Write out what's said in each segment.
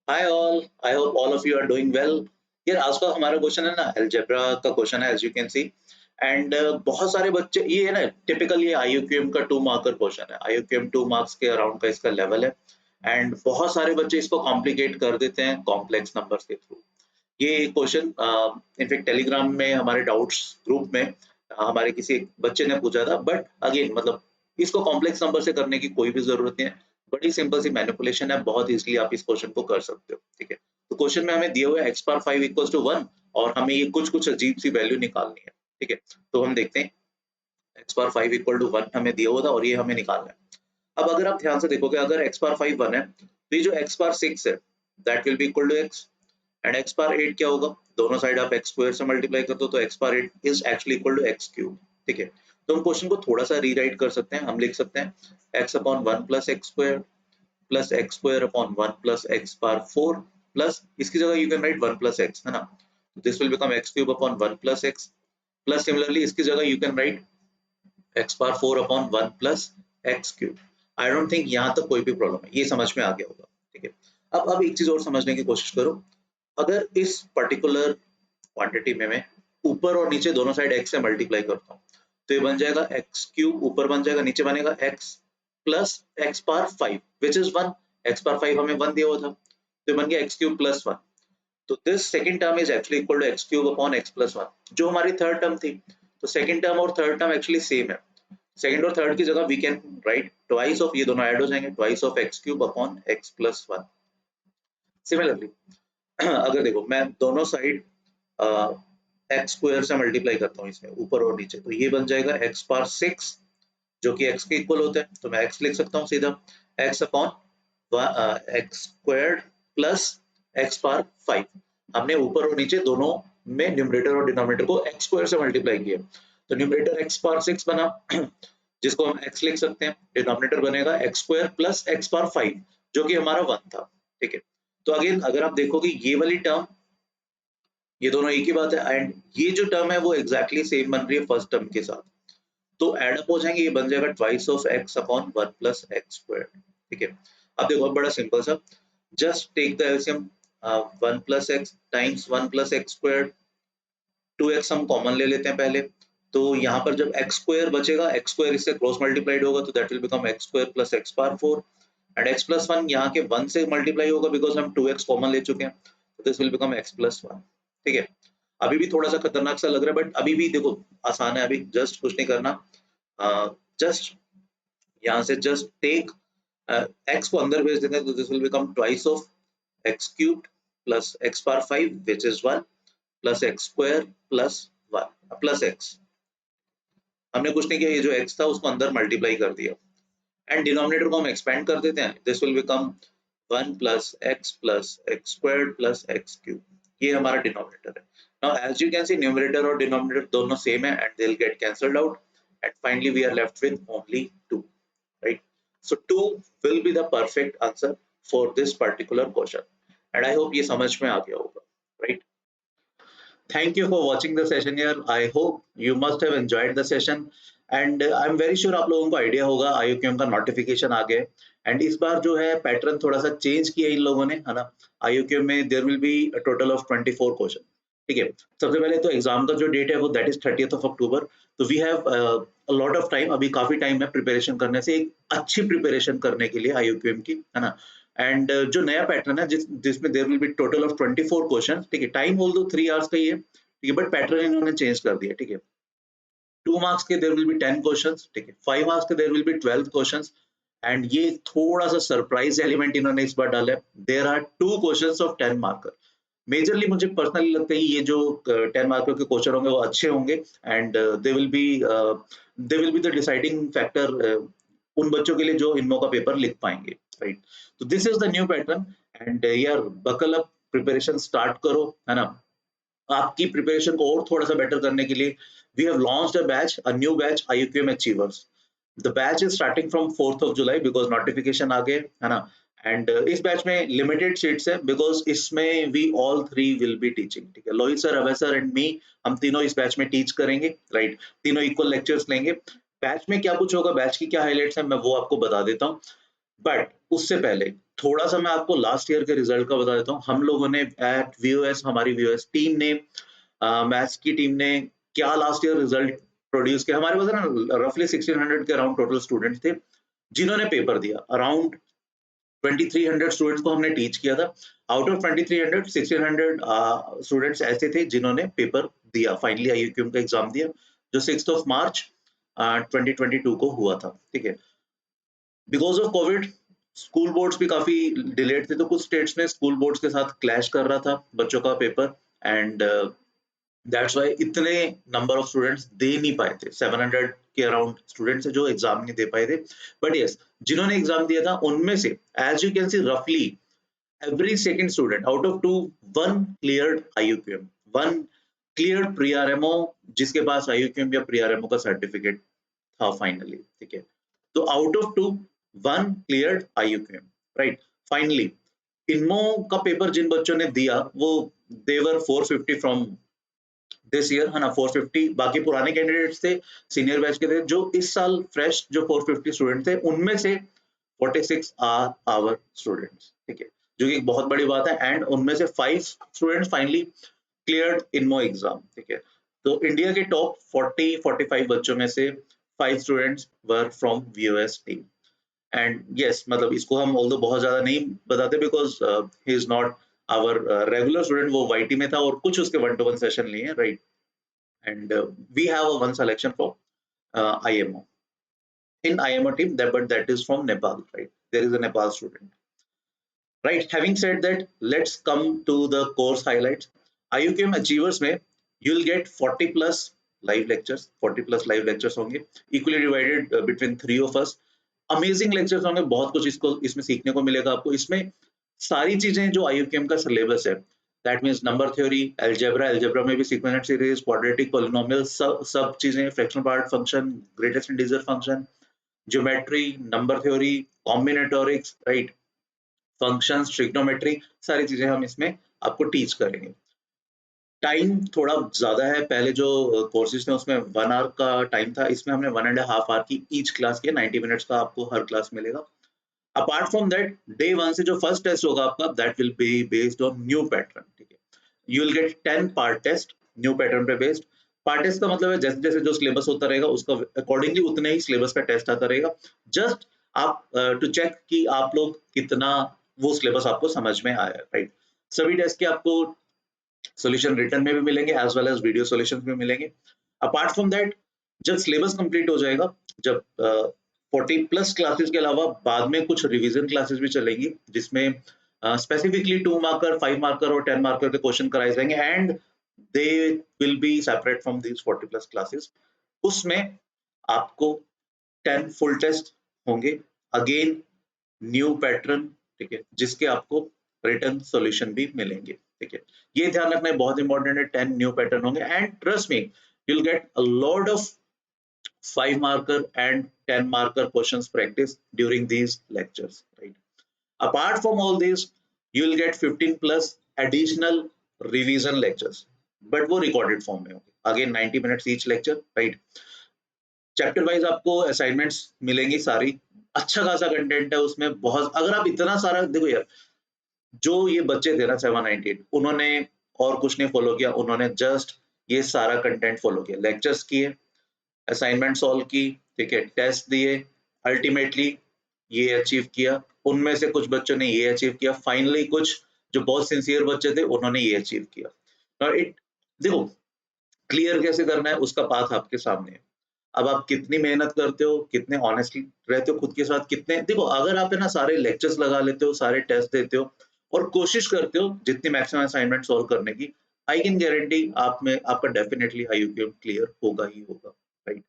Hi all, I hope all of you are doing well. यार आज का हमारा क्वेश्चन है ना, अलजेब्रा का क्वेश्चन है, as you can see. And बहुत सारे बच्चे, ये है ना, टिपिकल ये आईयूक्यूएम का 2 मार्कर क्वेश्चन है। आईयूक्यूएम 2 मार्क्स के अराउंड का इसका लेवल है। एंड बहुत सारे बच्चे इसको कॉम्प्लिकेट कर देते हैं कॉम्प्लेक्स नंबर्स के थ्रू। ये क्वेश्चन इनफेक्ट टेलीग्राम में हमारे डाउट्स ग्रुप में हमारे किसी एक बच्चे ने पूछा था, बट अगेन मतलब इसको कॉम्प्लेक्स नंबर से करने की कोई भी जरूरत नहीं है। बड़ी सिंपल सी मैनिपुलेशन है, बहुत इजीली आप इस क्वेश्चन को कर सकते हो। ठीक है, तो क्वेश्चन में हमें दिया हुआ है x पावर 5 इक्वल्स टू 1 और हमें ये कुछ कुछ अजीब सी वैल्यू निकालनी है। ठीक है, तो हम देखते हैं। x पावर 5 इक्वल टू 1 हमें दिया हुआ था और ये हमें निकालना है। अब अगर आप ध्यान से देखोगे, अगर x पावर 5 1 है तो ये जो x पावर 6 है that will be equal to x। And x power 8 क्या होगा, दोनों साइड आप x स्क्वायर से मल्टीप्लाई कर दो तो x power 8 is actually equal to x cube. ठीक है, तो हम क्वेश्चन को थोड़ा सा रीराइट कर सकते हैं। हम लिख सकते हैं x upon 1 plus x square plus x square upon 1 plus x power 4 plus इसकी जगह you can write 1 plus x, है ना। This will become x cube upon 1 plus x plus similarly इसकी जगह you can write x power 4 upon 1 plus x cube. I don't think यहाँ तक कोई भी प्रॉब्लम है, ये समझ में आ गया होगा। ठीक है, अब एक चीज और समझने की कोशिश करो। अगर इस पर्टिकुलर क्वांटिटी में मैं ऊपर और नीचे दोनों साइड x से मल्टीप्लाई करता हूँ तो ये बन जाएगा x क्यूब, ऊपर बन जाएगा, नीचे बनेगा x plus x power 5 which is 1। X power 5 हमें 1 दिया हुआ था तो ये बन गया x क्यूब प्लस 1। तो this second term is actually equal to x cube upon x plus 1, जो हमारी थर्ड टर्म थी। तो सेकंड टर्म और थर्ड टर्म एक्चुअली सेम है। सेकंड और थर्ड की जगह we can write twice of, ये दोनों ऐड हो जाएंगे, twice of x cube upon x plus 1। Similarly अगर देखो मैं दोनों साइड एक्स स्क्वायर से मल्टीप्लाई करता हूँ इसमें ऊपर और नीचे, तो ये बन जाएगा एक्स पावर 6 जो कि x के इक्वल होता है, तो मैं x लिख सकता हूँ सीधा x upon x squared plus x power 5। हमने ऊपर और नीचे दोनों में न्यूमरेटर और डिनोमिनेटर को x स्क्वायर से मल्टीप्लाई किया, तो न्यूमरेटर x पावर 6 बना जिसको हम x लिख सकते हैं, डिनोमिनेटर बनेगा x square plus x power 5 जो कि हमारा 1 था। ठीक है, तो अगेन अगर आप देखोगे ये वाली टर्म, ये दोनों एक ही बात है, एंड ये जो टर्म है वो एग्जैक्टली सेम बन रही है फर्स्ट टर्म के साथ, तो एड अप हो जाएंगे, ये बन जाएगा twice of x upon 1 plus x square. ठीक है, अब देखो बड़ा सिंपल सा, just take the LCM 1 plus x times 1 plus x square, 2x हम कॉमन ले लेते हैं पहले, तो यहाँ पर जब x स्क्वायर बचेगा, x स्क्वायर इससे क्रॉस मल्टीप्लाइड होगा तो that will become x square plus x power 4 and x plus 1 यहाँ के 1 से मल्टीप्लाई होगा बिकॉज हम 2x कॉमन ले चुके हैं, तो this will become x plus 1। ठीक है, अभी भी थोड़ा सा खतरनाक सा लग रहा है बट अभी भी देखो आसान है, अभी जस्ट कुछ नहीं करना। जस्ट यहाँ से जस्ट टेक x को अंदर भेज देते हैं तो this will become twice of x cubed plus x power 5 which is 1 plus x square plus 1 plus x। हमने कुछ नहीं किया, ये जो x था उसको अंदर मल्टीप्लाई कर दिया एंड डिनोमिनेटर को हम एक्सपेंड कर देते हैं, this will become 1 plus x squared plus x cube. ये हमारा डिनोमिनेटर है। Now as you can see numerator और डिनोमिनेटर दोनों सेम है and they will get cancelled out and finally we are left with only 2, right? So 2 will be the perfect answer for this particular question and I hope ये समझ में आ गया होगा, right? Thank you for watching the session here. I hope you must have enjoyed the session and I'm very sure आप लोगों को idea होगा आईयूक्यूएम का नोटिफिकेशन आ गया है एंड इस बार जो है पैटर्न थोड़ा सा चेंज किया इन लोगों ने, है ना। आईयूक्यूएम में there will be a total of 24 question. ठीक है, सबसे पहले तो एग्जाम का जो डेट है वो that is 30th of October, तो we have a lot of time, अभी काफी टाइम है प्रिपरेशन करने से, एक अच्छी प्रिपरेशन करने के लिए आईयूक्यूएम की, है ना। एंड जो नया पैटर्न है जिसमें there will be total of 24 question. ठीक है, टाइम ऑल्दो 3 आवर्स का ही है, ठीक है, बट पैटर्न इन्होंने चेंज कर दिया। ठीक है, 2 मार्क्स के देयर विल बी 10 क्वेश्चंस, ठीक है, 5 मार्क्स के there will be 12 questions and ये थोड़ा सा सरप्राइज एलिमेंट इन्होंने इस बार डाला है, there are 2 questions of 10 marker. Majorly मुझे पर्सनली लगता है ये जो 10 मार्कर के क्वेश्चन होंगे वो अच्छे होंगे and they will be the deciding factor उन बच्चों के लिए जो इनमो का पेपर लिख पाएंगे, राइट। तो this is the new pattern and यार बकल अप, प्रिपरेशन स्टार्ट करो, है ना। आपकी प्रिपरेशन को और थोड़ा सा बेटर करने के लिए we have launched a new batch IUQM achievers. The batch is starting from 4th of July because notification आ गए, है ना। एंड इस बैच में लिमिटेड सीट्स है बिकॉज इसमें we all 3 will be teaching. ठीक है, Lohit sir, Abhay sir and me, हम तीनों इस बैच में टीच करेंगे, राइट। तीनों इक्वल लेक्चर्स लेंगे। बैच में क्या कुछ होगा, बैच की क्या हाइलाइट्स है, मैं वो आपको बता देता हूँ। बट उससे पहले थोड़ा सा मैं आपको लास्ट ईयर के रिजल्ट का बता देता हूँ। हम लोगों ने एट वीओएस, हमारी वीओएस टीम ने, मैथ्स की टीम ने क्या लास्ट ईयर रिजल्ट प्रोड्यूस किया। हमारे पास ना रफली 1600 के अराउंड टोटल स्टूडेंट्स थे जिन्होंने पेपर दिया। अराउंड 2300 स्टूडेंट्स को हमने टीच किया था। आउट ऑफ 2300, 1600 स्टूडेंट्स ऐसे थे जिन्होंने पेपर दिया, फाइनली आईयूक्यूएम का एग्जाम दिया, जो 6 ऑफ मार्च 2022 को हुआ था। ठीक है, because of Covid school boards भी काफी डिलेड थे, तो कुछ स्टेट्स में स्कूल बोर्ड्स के साथ क्लैश कर रहा था बच्चों का पेपर, एंड दैट्स व्हाई इतने नंबर ऑफ स्टूडेंट्स दे नहीं पाए थे। 700 के अराउंड स्टूडेंट्स है जो एग्जाम नहीं दे पाए थे। बट यस, जिन्होंने एग्जाम दिया था उनमें से एज यू कैन सी रफली every second student out of two, one cleared IUQM, one cleared pre-RMO, जिसके पास IUQM या pre-RMO का सर्टिफिकेट था फाइनली। ठीक है, तो out of two, one cleared IUQM, right. Finally INMO का पेपर जिन बच्चों ने दिया वो देवर 450 फ्रॉम दिस ईयर, है ना, 450। बाकी पुराने कैंडिडेट्स थे, सीनियर बैच के थे। जो इस साल फ्रेश जो 450 स्टूडेंट थे उनमें से 46 आर आवर स्टूडेंट्स। ठीक है, जो कि एक बहुत बड़ी बात है। एंड उनमें से 5 स्टूडेंट्स फाइनली क्लियर्ड इनमो एग्जाम। ठीक है, तो इंडिया के टॉप 40-45 बच्चों में से 5 students were from VOS team. And yes, मतलब इसको हम ऑल्दो बहुत ज्यादा नहीं बताते because he is not our regular student. वो वाईटी में था और कुछ उसके 1-to-1 सेशन लिए, right. And we have one selection for IMO in IMO team, that but that is from Nepal, right? There is a Nepal student. Right. Having said that, let's come to the course highlights. IUQM Achievers में you'll get 40 plus live lectures, 40 plus live lectures होंगे, equally divided between 3 of us. Amazing lectures होंगे, बहुत कुछ इसको इसमें सीखने को मिलेगा आपको। इसमें सारी चीजें जो IUQM का सिलेबस है, that means number theory, algebra में भी sequential series, quadratic, polynomial, सब चीजें, fractional part function, greatest integer function, geometry, number theory, combinatorics, right, functions, trigonometry, सारी चीजें हम इसमें आपको टीच करेंगे। टाइम थोड़ा ज्यादा है, पहले जो कोर्सेज थे उसमें 1 आवर का टाइम था, इसमें हमने 1.5 आवर की ईच क्लास की, 90 मिनट्स का आपको हर क्लास मिलेगा। अपार्ट फ्रॉम दैट, डे 1 से जो फर्स्ट टेस्ट होगा आपका, that will be based on new pattern. ठीक है, you will get 10 part test new pattern पे बेस्ड। पार्ट टेस्ट का मतलब है जैसे जैसे जो सिलेबस होता रहेगा उसका अकॉर्डिंगली उतने ही सिलेबस का टेस्ट आता रहेगा। जस्ट आप टू चेक कि आप लोग कितना वो सिलेबस आपको समझ में आया है, राइट। सभी टेस्ट के आपको सॉल्यूशन रिटर्न में भी मिलेंगे as well as video solutions में मिलेंगे। अपार्ट फ्रॉम दैट, जब सिलेबस कंप्लीट हो जाएगा, जब 40 प्लस क्लासेस के अलावा बाद में कुछ रिवीजन क्लासेस भी चलेंगी जिसमें स्पेसिफिकली 2 मार्कर, 5 मार्कर और 10 मार्कर के क्वेश्चन कराए जाएंगे, and they will be separate from these 40 plus classes. उसमें आपको 10 फुल टेस्ट होंगे, अगेन न्यू पैटर्न, ठीक है, जिसके आपको रिटर्न सॉल्यूशन भी मिलेंगे। ठीक है, ये ध्यान रखना है, बहुत इंपॉर्टेंट है। 10 न्यू पैटर्न होंगे, and trust me, you will get a lot of 5 marker and 10 marker questions practice during these lectures, right? Apart from all these, you will get 15 plus additional revision lectures, but वो recorded form में होंगे, again 90 minutes each lecture, right? Chapter wise आपको assignments मिलेंगी सारी, अच्छा खासा content है उसमें, बहुत। अगर आप इतना सारा देखो यार, जो ये बच्चे थे ना 798, उन्होंने और कुछ नहीं फॉलो किया, उन्होंने जस्ट ये सारा कंटेंट फॉलो किया, लेक्चर्स किए, असाइनमेंट सॉल्व की, ठीक है, टेस्ट दिए, अल्टीमेटली ये अचीव किया। उनमें से कुछ बच्चों ने ये अचीव किया, फाइनली कुछ जो बहुत सिंसियर बच्चे थे उन्होंने ये अचीव किया। Now देखो, क्लियर कैसे करना है उसका पाथ आपके सामने है। अब आप कितनी मेहनत करते हो, कितने ऑनेस्टली रहते हो खुद के साथ, कितने, देखो अगर आप है ना सारे लेक्चर्स लगा लेते हो, सारे टेस्ट देते हो और कोशिश करते हो जितनी मैक्सिमम असाइनमेंट सॉल्व करने की, आई कैन गारंटी आप में आपका डेफिनेटली IUQM क्लियर होगा ही होगा, राइट।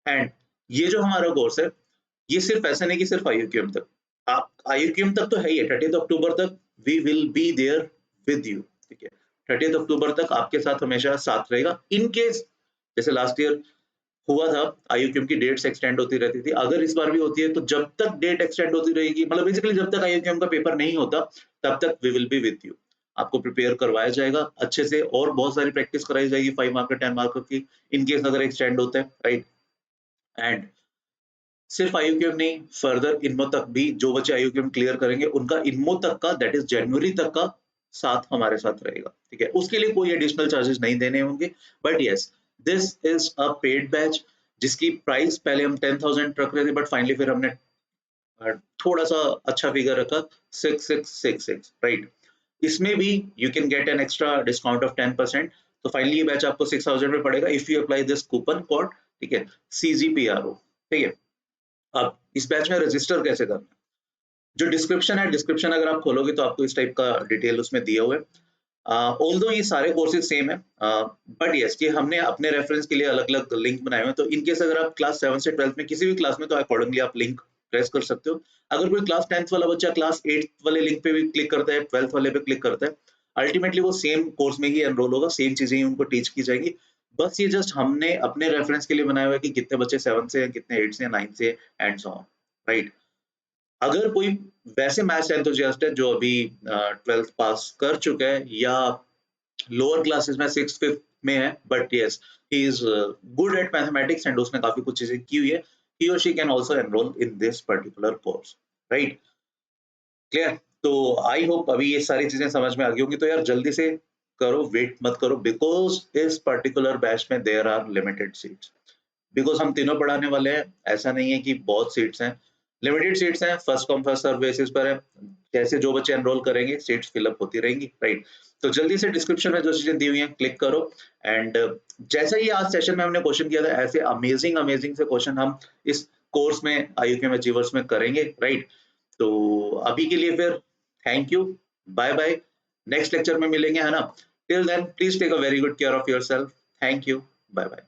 एंड ये जो हमारा कोर्स है, ये सिर्फ ऐसा नहीं कि सिर्फ IUQM तक, आप IUQM तक तो है ही है, 30 अक्टूबर तक we will be there with you. ठीक है, 30 अक्टूबर तक आपके साथ हमेशा साथ रहेगा। इन केस जैसे लास्ट ईयर हुआ था, IUQM की डेट्स एक्सटेंड होती रहती थी, अगर इस बार भी होती है तो जब तक डेट एक्सटेंड होती रहेगी, मतलब बेसिकली जब तक IUQM का पेपर नहीं होता तब तक we will be with you. आपको प्रिपेयर करवाया जाएगा अच्छे से और बहुत सारी प्रैक्टिस कराई जाएगी 5 मार्कर 10 मार्कर की, इन केस अगर एक्सटेंड होता है, राइट। एंड सिर्फ आईयूक्यूएम नहीं, फर्दर इनमो तक भी जो बच्चे आईयूक्यूएम क्लियर करेंगे उनका इनमो तक का, दैट इज जनवरी तक का साथ हमारे साथ रहेगा, ठीक है। उसके लिए कोई एडिशनल चार्जेस नहीं देने होंगे, but yes, this is a paid batch जिसकी प्राइस पहले हम 10,000 रख रहे थे, बट फाइनली फिर हमने थोड़ा सा अच्छा फिगर रखा, 6666, राइट। इसमें भी you can get an extra discount of 10%। तो फाइनली ये बैच आपको 6,000 में पड़ेगा if you apply this coupon code, ठीक है, CGPRO, ठीक है। अब इस बैच में रजिस्टर कैसे करना है? जो डिस्क्रिप्शन है, डिस्क्रिप्शन अगर आप खोलोगे तो आपको इस टाइप का डिटेल उसमें दिया हुआ है। ऑल्दो ये सारे कोर्सेज सेम है, बट यस ये हमने अपने रेफरेंस के लिए अलग अलग लिंक बनाए हुए हैं। तो इनकेस अगर आप क्लास 7 से 12 में किसी भी क्लास में, तो अकॉर्डिंगली आप लिंक प्रेस कर सकते हो। अगर कोई क्लास 10th वाला बच्चा क्लास 8th वाले लिंक पे भी क्लिक करता है, 12th वाले पे क्लिक करता है, अल्टीमेटली वो सेम कोर्स में ही एनरोल होगा, सेम चीजें ही उनको टीच की जाएंगी। बस ये जस्ट हमने अपने रेफरेंस के लिए बनाया हुआ है कि कितने बच्चे 7 से हैं, कितने 8 से हैं, 9 से, एंड सो ऑन, राइट। अगर कोई वैसे मैथ्स एंथुसियास्ट है जो अभी 12th पास कर चुका है, या लोअर क्लासेस में 6th 5th में है, but yes he is good at mathematics and उसने काफी कुछ चीजें की हुई है, he or she can also enroll in this particular course, right? Clear? तो आई होप अभी ये सारी चीजें समझ में आ गई होंगी। तो यार जल्दी से करो, वेट मत करो, बिकॉज इस पर्टिकुलर बैच में there are limited seats. Because हम तीनों पढ़ाने वाले हैं, ऐसा नहीं है कि बहुत सीट्स हैं, लिमिटेड सीट्स हैं, first come first serve basis पर है। जैसे जो बच्चे एनरोल करेंगे सीट्स फिलअप होती रहेंगी, राइट। तो जल्दी से डिस्क्रिप्शन में जो चीजें दी हुई हैं क्लिक करो, एंड जैसा ही आज सेशन में हमने क्वेश्चन किया था, ऐसे अमेजिंग अमेजिंग से क्वेश्चन हम इस कोर्स में आईयूक्यूएम अचीवर्स में करेंगे, राइट। तो अभी के लिए फिर thank you, bye bye, next lecture में मिलेंगे, है ना। Till then please take a very good care of yourself, thank you, bye bye.